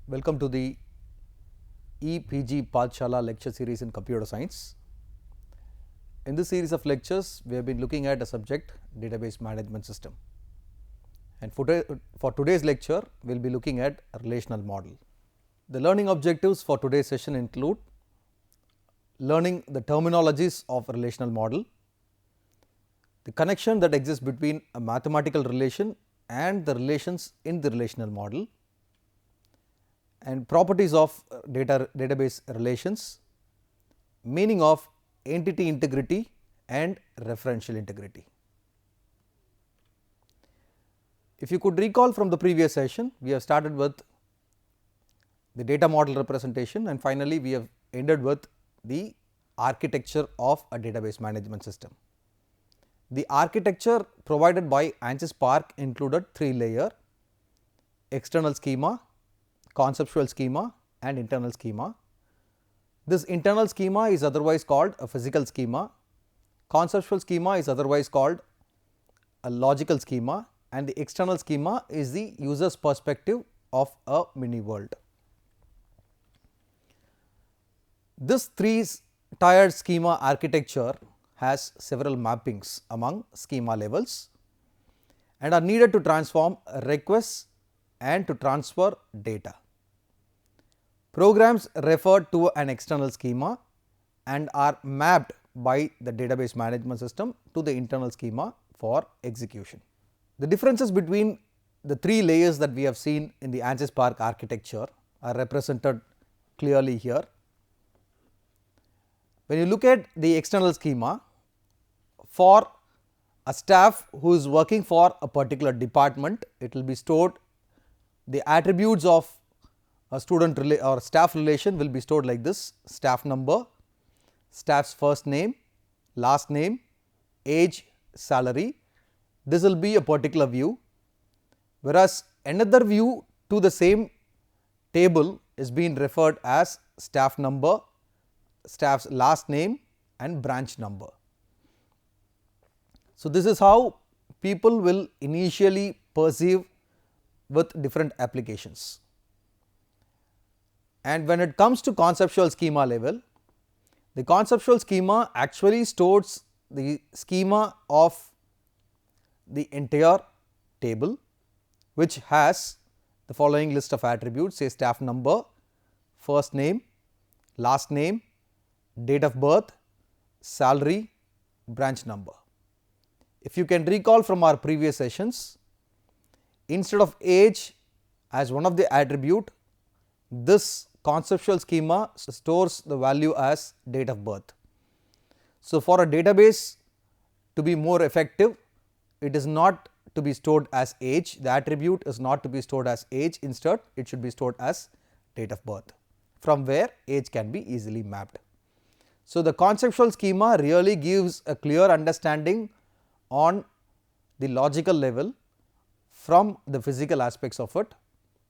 Welcome to the EPG Pathshala lecture series in computer science. In this series of lectures, we have been looking at a subject, database management system. And for today's lecture, we will be looking at a relational model. The learning objectives for today's session include learning the terminologies of a relational model, the connection that exists between a mathematical relation and the relations in the relational model, and properties of database relations, meaning of entity integrity and referential integrity. If you could recall from the previous session, we have started with the data model representation and finally, we have ended with the architecture of a database management system. The architecture provided by ANSYS-PARC included 3 layers: external schema, conceptual schema and internal schema. This internal schema is otherwise called a physical schema, conceptual schema is otherwise called a logical schema, and the external schema is the user's perspective of a mini world. This 3-tiered schema architecture has several mappings among schema levels and are needed to transform requests and to transfer data. Programs refer to an external schema and are mapped by the database management system to the internal schema for execution. The differences between the 3 layers that we have seen in the ANSYS-PARC architecture are represented clearly here. When you look at the external schema, for a staff who is working for a particular department, it will be stored, the attributes of a student or staff relation will be stored like this: staff number, staff's first name, last name, age, salary. This will be a particular view, whereas another view to the same table is being referred as staff number, staff's last name and branch number. So, this is how people will initially perceive with different applications. And when it comes to conceptual schema level, the conceptual schema actually stores the schema of the entire table, which has the following list of attributes: say staff number, first name, last name, date of birth, salary, branch number. If you can recall from our previous sessions, instead of age as one of the attribute, this conceptual schema stores the value as date of birth. So, for a database to be more effective, it is not to be stored as age, the attribute is not to be stored as age, instead it should be stored as date of birth, from where age can be easily mapped. So, the conceptual schema really gives a clear understanding on the logical level from the physical aspects of it,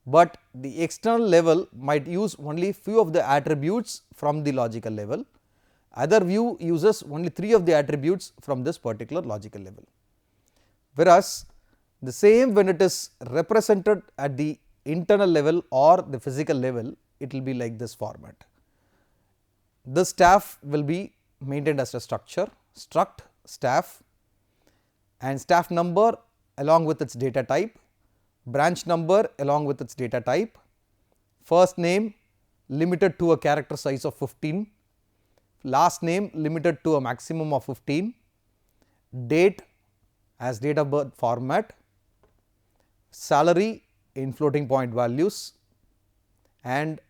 but the external level might use only few of the attributes from the logical level, other view uses only 3 of the attributes from this particular logical level. Whereas, the same when it is represented at the internal level or the physical level, it will be like this format. The staff will be maintained as a structure, struct staff, and staff number along with its data type, branch number along with its data type, first name limited to a character size of 15, last name limited to a maximum of 15, date as date of birth format, salary in floating point values, and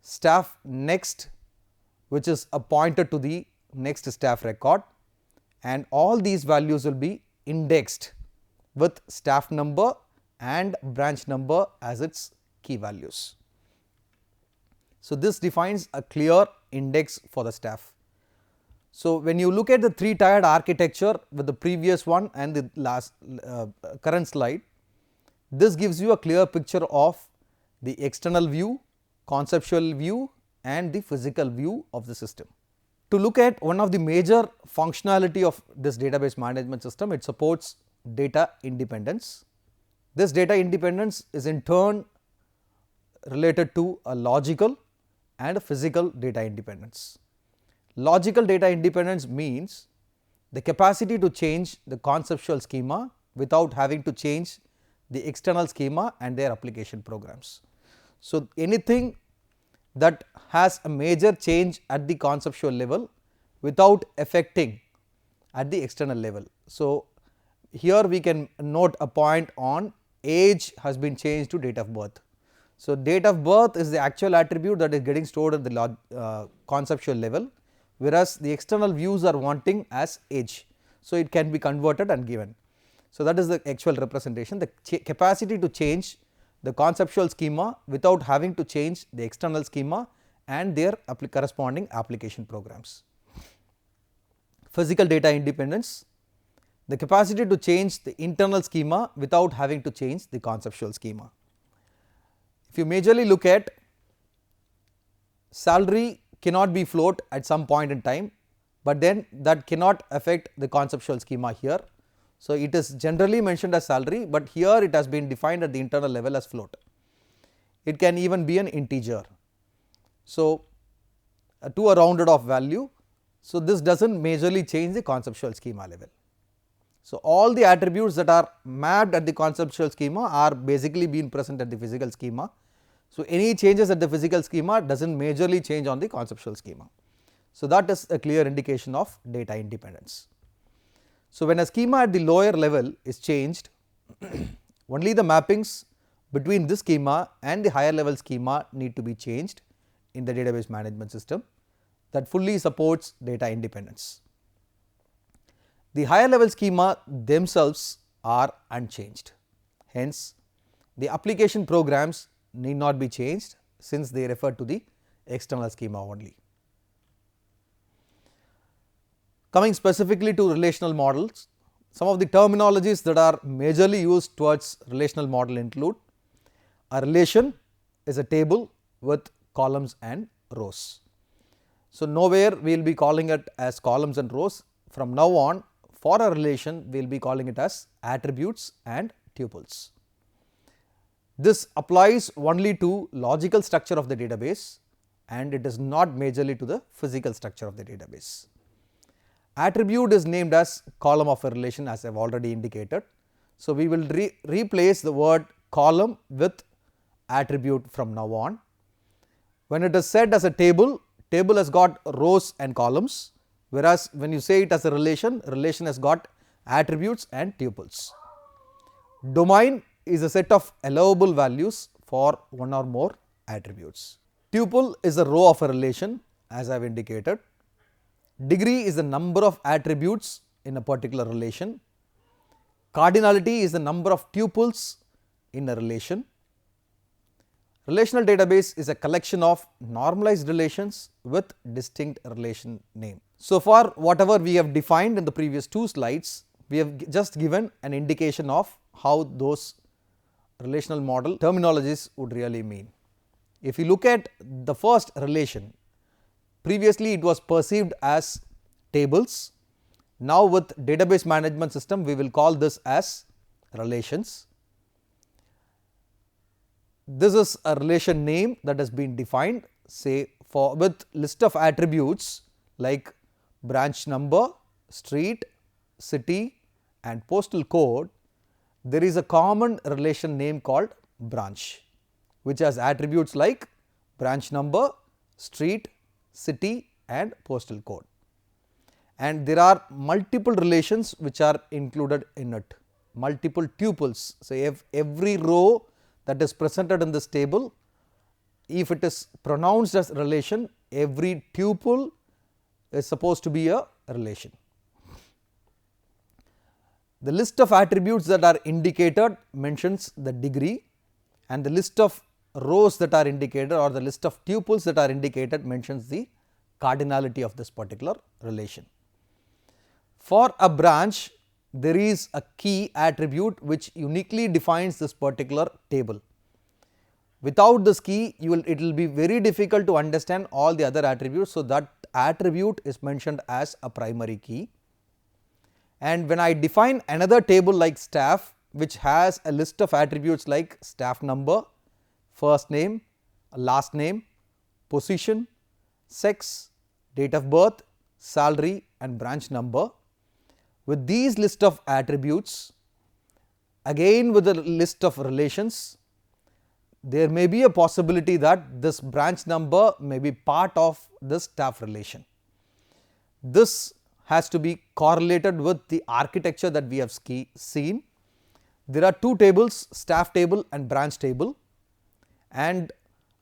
staff next, which is a pointer to the next staff record, and all these values will be indexed with staff number and branch number as its key values. So, this defines a clear index for the staff. So, when you look at the 3-tiered architecture with the previous one and the last current slide, this gives you a clear picture of the external view, conceptual view and the physical view of the system. To look at one of the major functionality of this database management system, it supports data independence. This data independence is in turn related to a logical and a physical data independence. Logical data independence means the capacity to change the conceptual schema without having to change the external schema and their application programs. So, anything that has a major change at the conceptual level without affecting at the external level. So, here we can note a point on age has been changed to date of birth. So, date of birth is the actual attribute that is getting stored at the conceptual level, whereas the external views are wanting as age. So, it can be converted and given. So, that is the actual representation, the capacity to change the conceptual schema without having to change the external schema and their corresponding application programs. Physical data independence, the capacity to change the internal schema without having to change the conceptual schema. If you majorly look at salary cannot be float at some point in time, but then that cannot affect the conceptual schema here. So, it is generally mentioned as salary, but here it has been defined at the internal level as float. It can even be an integer. So, to a rounded off value. So, this does not majorly change the conceptual schema level. So, all the attributes that are mapped at the conceptual schema are basically being present at the physical schema. So, any changes at the physical schema does not majorly change on the conceptual schema. So, that is a clear indication of data independence. So, when a schema at the lower level is changed, only the mappings between this schema and the higher level schema need to be changed in the database management system that fully supports data independence. The higher level schema themselves are unchanged. Hence, the application programs need not be changed since they refer to the external schema only. Coming specifically to relational models, some of the terminologies that are majorly used towards relational model include: a relation is a table with columns and rows. So, nowhere we will be calling it as columns and rows. From now on, for a relation we will be calling it as attributes and tuples. This applies only to logical structure of the database and it is not majorly to the physical structure of the database. Attribute is named as column of a relation, as I have already indicated. So, we will replace the word column with attribute from now on. When it is said as a table, table has got rows and columns, whereas when you say it as a relation, relation has got attributes and tuples. Domain is a set of allowable values for one or more attributes. Tuple is a row of a relation, as I have indicated. Degree is the number of attributes in a particular relation. Cardinality is the number of tuples in a relation. Relational database is a collection of normalized relations with distinct relation name. So far, whatever we have defined in the previous two slides, we have just given an indication of how those relational model terminologies would really mean. If you look at the first relation, previously it was perceived as tables. Now, with database management system we will call this as relations. This is a relation name that has been defined, say for with list of attributes like branch number, street, city and postal code. There is a common relation name called branch, which has attributes like branch number, street, city and postal code, and there are multiple relations which are included in it, multiple tuples. So, if every row that is presented in this table, if it is pronounced as relation, every tuple is supposed to be a relation. The list of attributes that are indicated mentions the degree, and the list of rows that are indicated or the list of tuples that are indicated mentions the cardinality of this particular relation. For a branch, there is a key attribute which uniquely defines this particular table. Without this key, it will be very difficult to understand all the other attributes. So, that attribute is mentioned as a primary key. And when I define another table like staff, which has a list of attributes like staff number, first name, last name, position, sex, date of birth, salary and branch number. With these list of attributes, again with a list of relations, there may be a possibility that this branch number may be part of this staff relation. This has to be correlated with the architecture that we have seen. There are two tables, staff table and branch table, and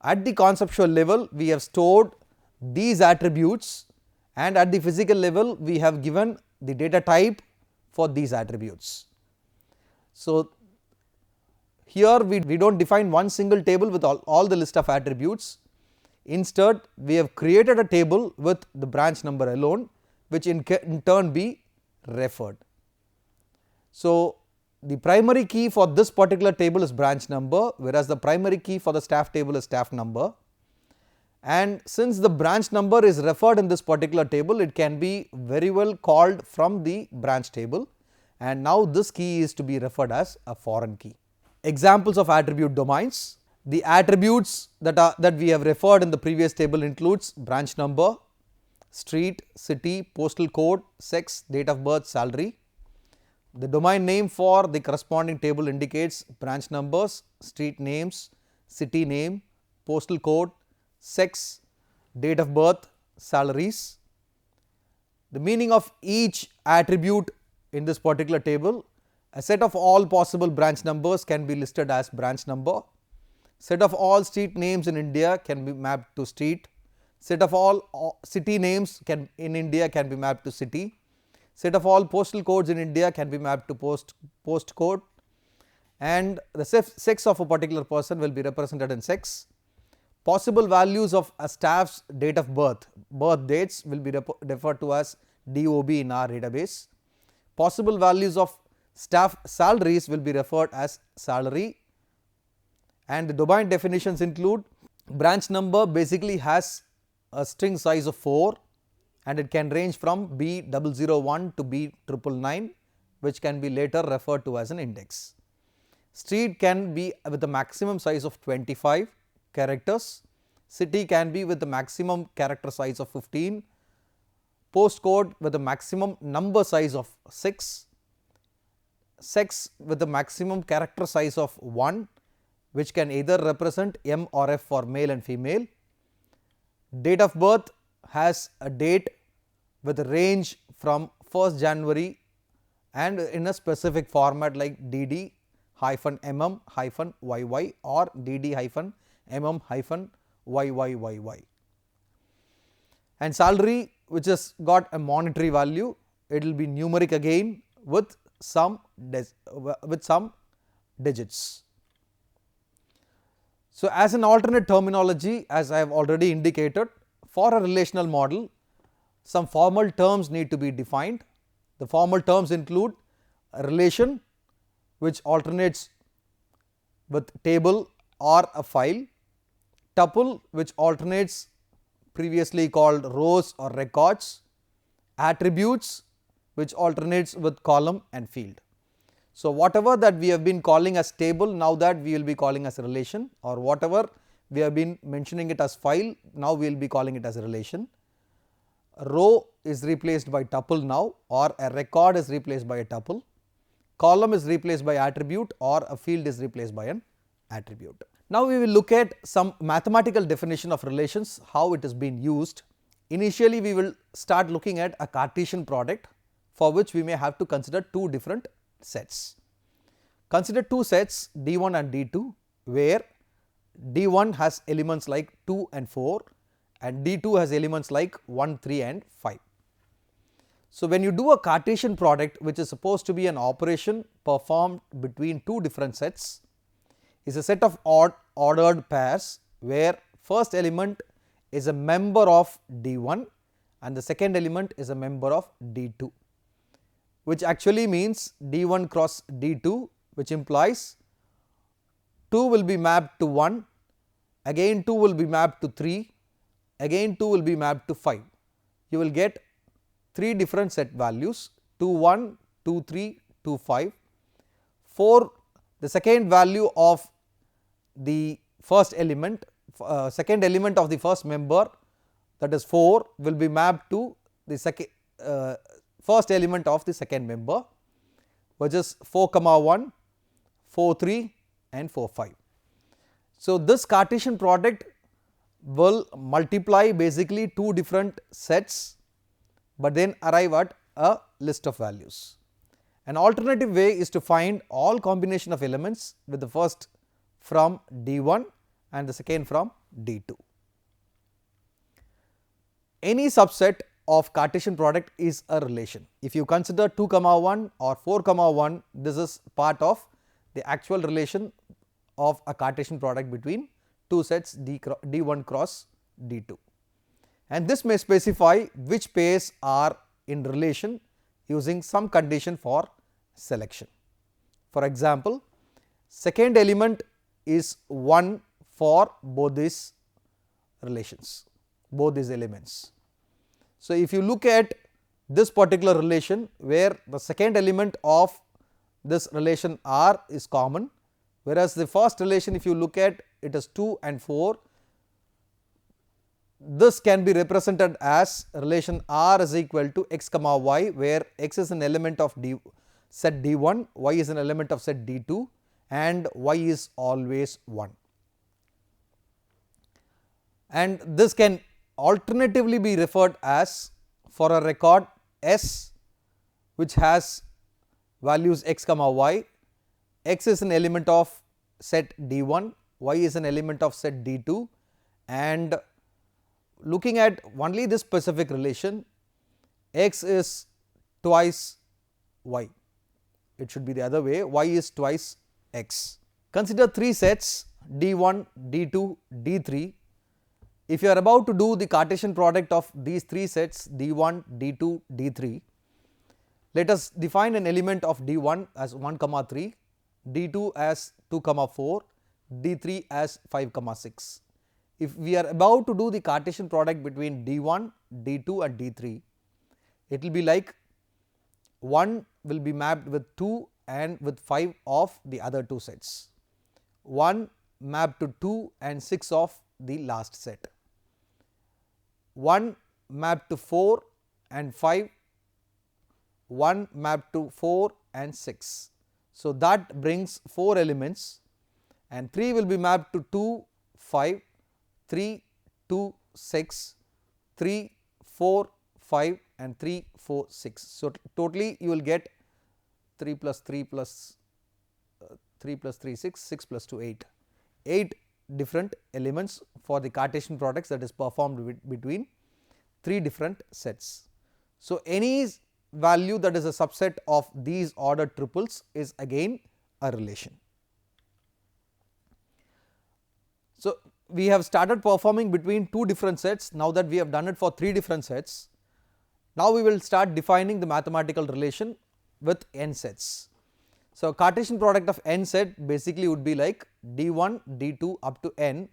at the conceptual level we have stored these attributes, and at the physical level we have given the data type for these attributes. So, here we do not define one single table with all the list of attributes. Instead, we have created a table with the branch number alone, which in turn be referred. So, the primary key for this particular table is branch number, whereas the primary key for the staff table is staff number. And since the branch number is referred in this particular table, it can be very well called from the branch table, and now this key is to be referred as a foreign key. Examples of attribute domains. The attributes that we have referred in the previous table includes branch number, street, city, postal code, sex, date of birth, salary. The domain name for the corresponding table indicates branch numbers, street names, city name, postal code, sex, date of birth, salaries. The meaning of each attribute in this particular table: a set of all possible branch numbers can be listed as branch number, set of all street names in India can be mapped to street, set of all city names in India can be mapped to city, set of all postal codes in India can be mapped to post code, and the sex of a particular person will be represented in sex. Possible values of a staff's date of birth dates will be referred to as DOB in our database. Possible values of staff salaries will be referred as salary, and the domain definitions include: branch number basically has a string size of 4 and it can range from B001 to B999, which can be later referred to as an index. Street can be with a maximum size of 25 characters, city can be with the maximum character size of 15, postcode with a maximum number size of 6, sex with a maximum character size of 1, which can either represent M or F for male and female. Date of birth has a date with a range from 1st January and in a specific format like DD-MM-YY or DD-MM-YYYY. And salary, which has got a monetary value, it will be numeric again with some digits. So, as an alternate terminology, as I have already indicated, for a relational model, some formal terms need to be defined. The formal terms include a relation which alternates with table or a file, tuple which alternates previously called rows or records, attributes which alternates with column and field. So, whatever that we have been calling as table, now that we will be calling as a relation, or whatever we have been mentioning it as file, now we will be calling it as a relation. A row is replaced by tuple now, or a record is replaced by a tuple, column is replaced by attribute, or a field is replaced by an attribute. Now, we will look at some mathematical definition of relations, how it is being used. Initially, we will start looking at a Cartesian product, for which we may have to consider two different sets. Consider two sets D1 and D2, where D1 has elements like 2 and 4 and D2 has elements like 1, 3 and 5. So, when you do a Cartesian product, which is supposed to be an operation performed between two different sets, is a set of ordered pairs where first element is a member of D1 and the second element is a member of D2, which actually means D1 cross D2, which implies 2 will be mapped to 1, again 2 will be mapped to 3, again 2 will be mapped to 5. You will get 3 different set values 2 1, 2 3, 2 5. For the second value of the first element, second element of the first member, that is 4, will be mapped to the first element of the second member, which is 4, 1, 4, 3 and 4, 5. So, this Cartesian product will multiply basically two different sets, but then arrive at a list of values. An alternative way is to find all combination of elements with the first from D1 and the second from D2. Any subset of Cartesian product is a relation. If you consider 2, 1 or 4, 1, this is part of the actual relation of a Cartesian product between two sets D1 cross D2, and this may specify which pairs are in relation using some condition for selection. For example, second element is 1 for both these relations, both these elements. So, if you look at this particular relation where the second element of this relation R is common, whereas the first relation if you look at it is 2 and 4, this can be represented as relation R is equal to x comma y, where x is an element of set D1, y is an element of set D2 and y is always 1. And this can alternatively be referred as, for a record S which has values x comma y, x is an element of set D1, y is an element of set D2, and looking at only this specific relation, x is twice y, it should be the other way, y is twice x. Consider 3 sets D1, D2, D3. If you are about to do the Cartesian product of these 3 sets D1, D2, D3, let us define an element of D1 as 1, 3, D2 as 2, 4, D3 as 5, 6. If we are about to do the Cartesian product between D1, D2 and D3, it will be like 1 will be mapped with 2 and with 5 of the other 2 sets, 1 mapped to 2 and 6 of the last set, 1 mapped to 4 and 5, 1 mapped to 4 and 6. So, that brings 4 elements, and 3 will be mapped to 2, 5, 3, 2, 6, 3, 4, 5 and 3, 4, 6. So, totally you will get 3 plus 3 plus 3 plus 3 6, 6 plus 2 8, 8 different elements for the Cartesian products that is performed between 3 different sets. So, any value that is a subset of these ordered triples is again a relation. So, we have started performing between 2 different sets. Now that we have done it for 3 different sets, now we will start defining the mathematical relation with n sets. So, Cartesian product of n set basically would be like D1, D2 up to n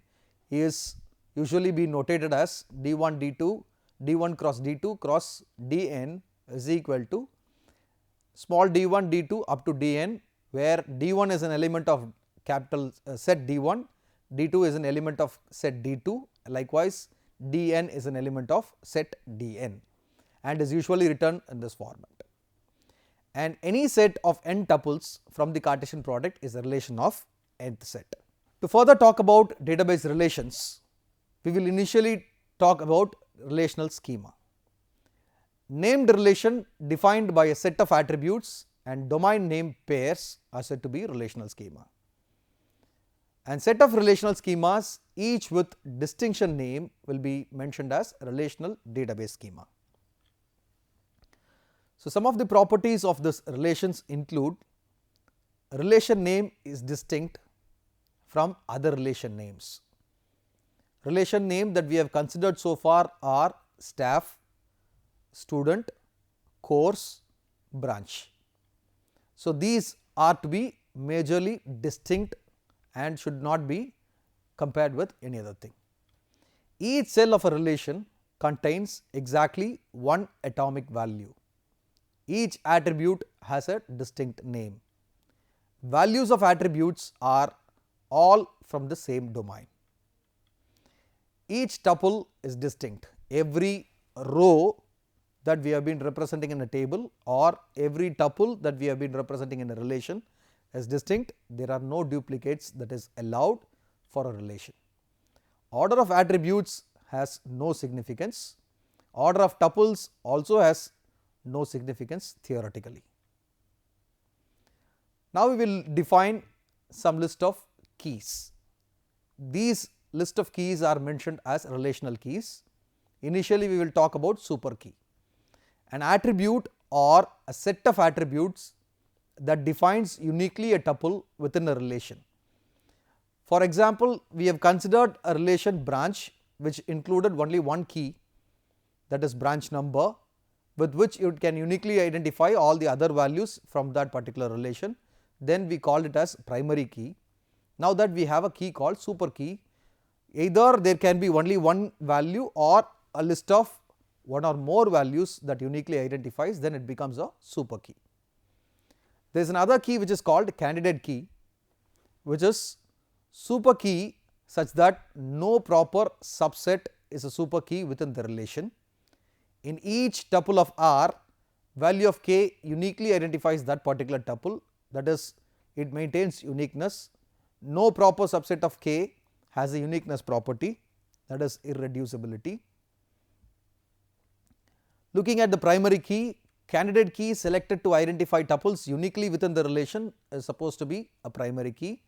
is usually be notated as D1, D2, D1 cross D2 cross Dn is equal to small d1, d2 up to dn, where d1 is an element of capital set d1, d2 is an element of set d2, likewise dn is an element of set dn, and is usually written in this format. And any set of n tuples from the Cartesian product is a relation of nth set. To further talk about database relations, we will initially talk about relational schema. Named relation defined by a set of attributes and domain name pairs are said to be relational schema. And set of relational schemas each with distinction name will be mentioned as relational database schema. So, some of the properties of this relations include relation name is distinct from other relation names. Relation name that we have considered so far are staff, student, course, branch. So, these are to be majorly distinct and should not be compared with any other thing. Each cell of a relation contains exactly one atomic value. Each attribute has a distinct name. Values of attributes are all from the same domain. each tuple is distinct. Every row that we have been representing in a table or every tuple that we have been representing in a relation is distinct. There are no duplicates that is allowed for a relation. Order of attributes has no significance. Order of tuples also has no significance theoretically. Now, we will define some list of keys. These list of keys are mentioned as relational keys. Initially, we will talk about super key. An attribute or a set of attributes that defines uniquely a tuple within a relation. For example, we have considered a relation branch which included only one key, that is branch number, with which you can uniquely identify all the other values from that particular relation. Then we called it as primary key. Now that we have a key called super key, either there can be only one value or a list of one or more values that uniquely identifies, then it becomes a super key. There is another key which is called candidate key, which is super key such that no proper subset is a super key within the relation. In each tuple of R, value of k uniquely identifies that particular tuple, that is, it maintains uniqueness. No proper subset of k has a uniqueness property, that is irreducibility. Looking at the primary key, candidate key selected to identify tuples uniquely within the relation is supposed to be a primary key.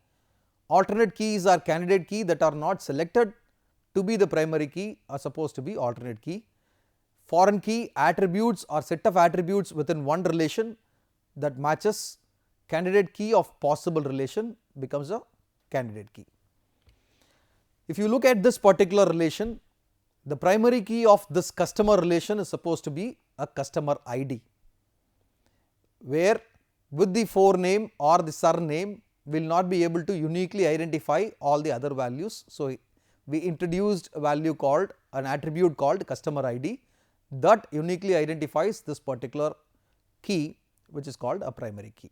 Alternate keys are candidate key that are not selected to be the primary key are supposed to be alternate key. Foreign key attributes or set of attributes within one relation that matches candidate key of possible relation becomes a candidate key. If you look at this particular relation, the primary key of this customer relation is supposed to be a customer ID, where with the forename or the surname will not be able to uniquely identify all the other values. So, we introduced a value called an attribute called customer ID that uniquely identifies this particular key, which is called a primary key.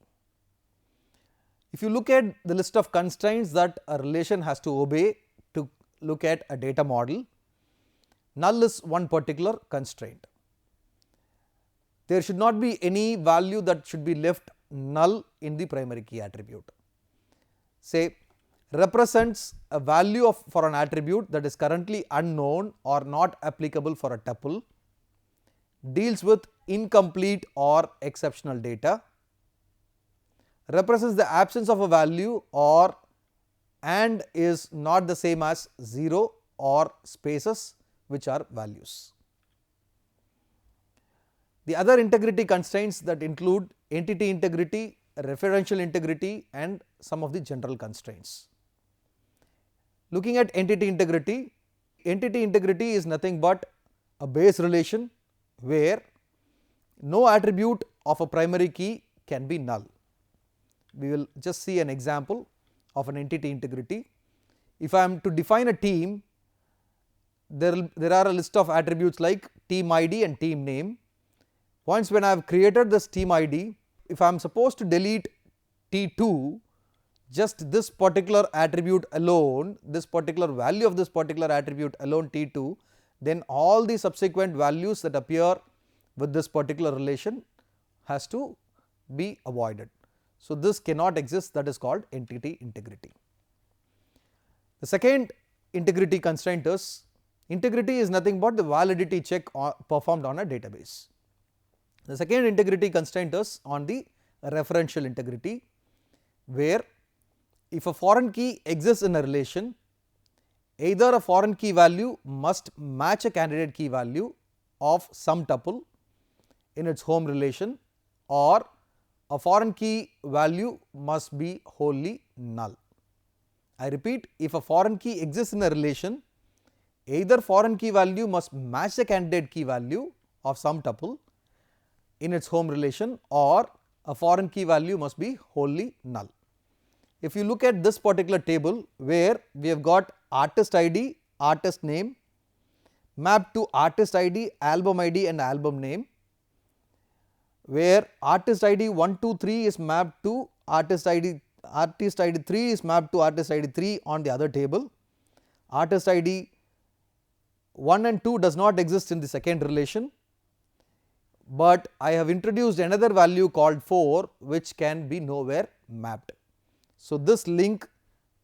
If you look at the list of constraints that a relation has to obey to look at a data model, null is one particular constraint. There should not be any value that should be left null in the primary key attribute. Say represents a value of for an attribute that is currently unknown or not applicable for a tuple, deals with incomplete or exceptional data, represents the absence of a value or and is not the same as 0 or spaces which are values. The other integrity constraints that include entity integrity, referential integrity and some of the general constraints. Looking at entity integrity is nothing but a base relation where no attribute of a primary key can be null. We will just see an example of an entity integrity. If I am to define a team, there are a list of attributes like team ID and team name. Once when I have created this team ID, if I am supposed to delete T2, just this particular attribute alone, this particular value of this particular attribute alone T2, then all the subsequent values that appear with this particular relation has to be avoided. So, this cannot exist, that is called entity integrity. The second integrity constraint is integrity is nothing but the validity check performed on a database. The second integrity constraint is on the referential integrity, where if a foreign key exists in a relation, either a foreign key value must match a candidate key value of some tuple in its home relation, or a foreign key value must be wholly null. I repeat, if a foreign key exists in a relation, either foreign key value must match the candidate key value of some tuple in its home relation, or a foreign key value must be wholly null. If you look at this particular table where we have got artist ID, artist name mapped to artist ID, album ID and album name, where artist ID 1, 2, 3 is mapped to artist ID 3 is mapped to artist ID 3 on the other table, artist ID 1 and 2 does not exist in the second relation, but I have introduced another value called 4 which can be nowhere mapped. So, this link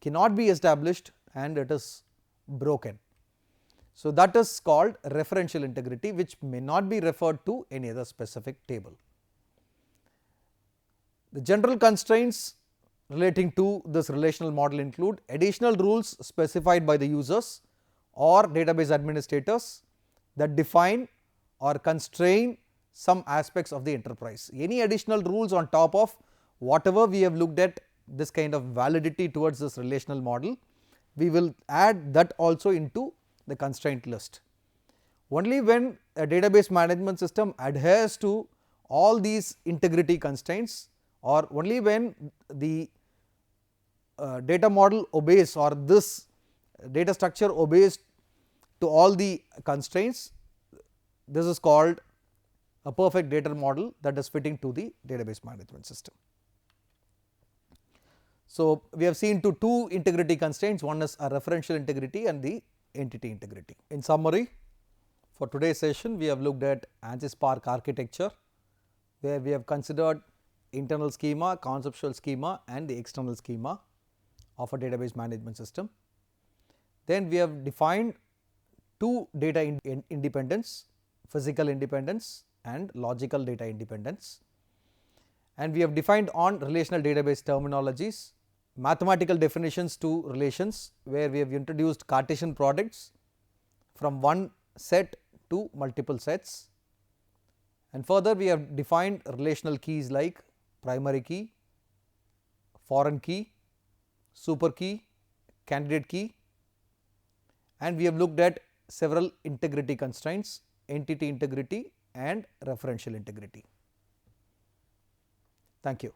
cannot be established and it is broken. So, that is called referential integrity, which may not be referred to any other specific table. The general constraints relating to this relational model include additional rules specified by the users or database administrators that define or constrain some aspects of the enterprise. Any additional rules on top of whatever we have looked at this kind of validity towards this relational model, we will add that also into the constraint list. Only when a database management system adheres to all these integrity constraints, or only when the data model obeys or this data structure obeys to all the constraints, this is called a perfect data model that is fitting to the database management system. So, we have seen two integrity constraints, one is a referential integrity and the entity integrity. In summary, for today's session we have looked at ANSYS Spark architecture, where we have considered internal schema, conceptual schema and the external schema of a database management system. Then we have defined two data independence, physical independence and logical data independence, and we have defined on relational database terminologies, mathematical definitions to relations, where we have introduced Cartesian products from one set to multiple sets, and further we have defined relational keys like primary key, foreign key, super key, candidate key, and we have looked at several integrity constraints, entity integrity and referential integrity. Thank you.